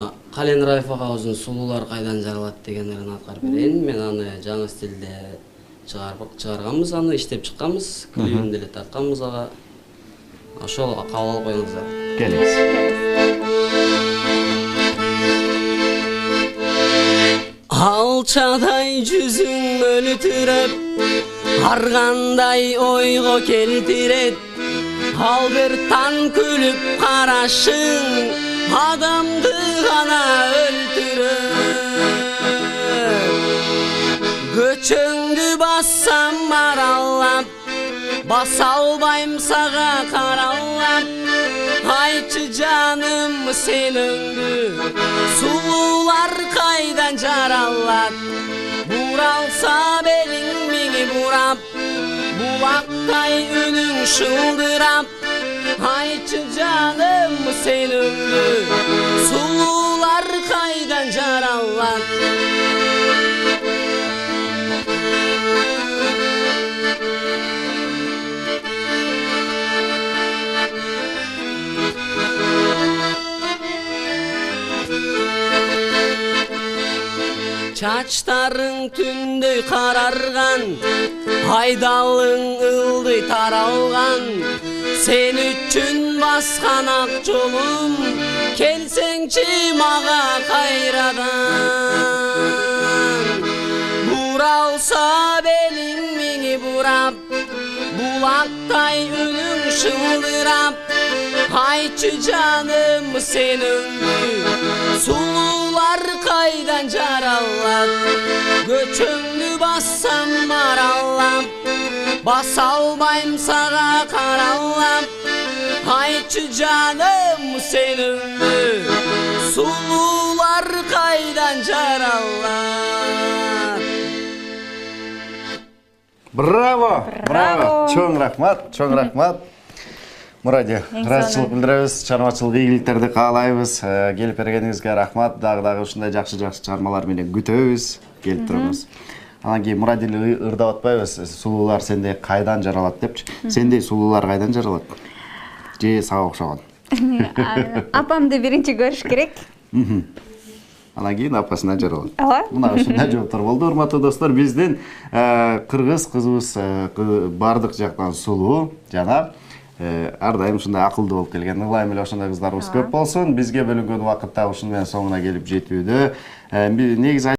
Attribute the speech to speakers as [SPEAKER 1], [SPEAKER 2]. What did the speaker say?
[SPEAKER 1] Календраев агабыздын сулуулар кайдан жаралат дегендерин аткарып берейин. Мен аны жаңы стилде чыгарганбыз, аны иштеп чыкканбыз, клибин деле тартканбыз ага. Ошол кабыл алып коюңуздар.
[SPEAKER 2] Келиңиз.
[SPEAKER 1] Алчадай жүзүң мөлүтүрөп, аргандай ойго келтирет. Ал бир таң күлүп карашың, адамды гана өлтүрөт. Көчөңдү бассам аралап, баса албайм сага каралап. Айтчы жаным сен өңдү, сулуулар кайдан жаралат. Буралса белиң миңи бурап, булактай үнүң шылдырап. Айтчы жаным сен өңдү, сулуулар кайдан жаралат. Чачтарың түндөй карарган, айдалың ылдый таралган. Сен үчүн баскан ак жолум, келсеңчи мага кайрадан. Буралса белиң миңи бурап, булактай үнүң шылдырап. Айтчы жаным сен өңдү, сулуулар кайдан жаралат. Көчөңдү бассам аралап, баса албайм сага каралап. Айтчы жаным сен өңдү, сулуулар кайдан жаралат.
[SPEAKER 2] Браво! Браво! Чоң рахмат, чоң рахмат. Муради, ыраазычылык билдиребиз, чарбачылык ийгиликтерди каалайбыз. Келип бергениңизге рахмат. Дагы ушундай жакшы чыгармалар менен күтөбүз, келип турабыз. Анан кийин Мурадили ырдап атпайбыз, сулуулар сендей кайдан жаралат депчи. Сендей сулуулар кайдан жаралат? Же сага окшогон?
[SPEAKER 3] Апамды биринчи көрүш керек.
[SPEAKER 2] Анан кийин апасынан жаралат.
[SPEAKER 3] Ооба.
[SPEAKER 2] Мына ушундай жооптор болду, урматтуу достор. Биздин кыргыз кызыбыз бардык жактан сулуу жана ар дайым ушундай акылдуу болуп келген. Ылайым эле ошондой кыздарыбыз көп болсун. Бизге бөлүнгөн убакыт да ушуну менен соңуна келип жетүүдө. Негизи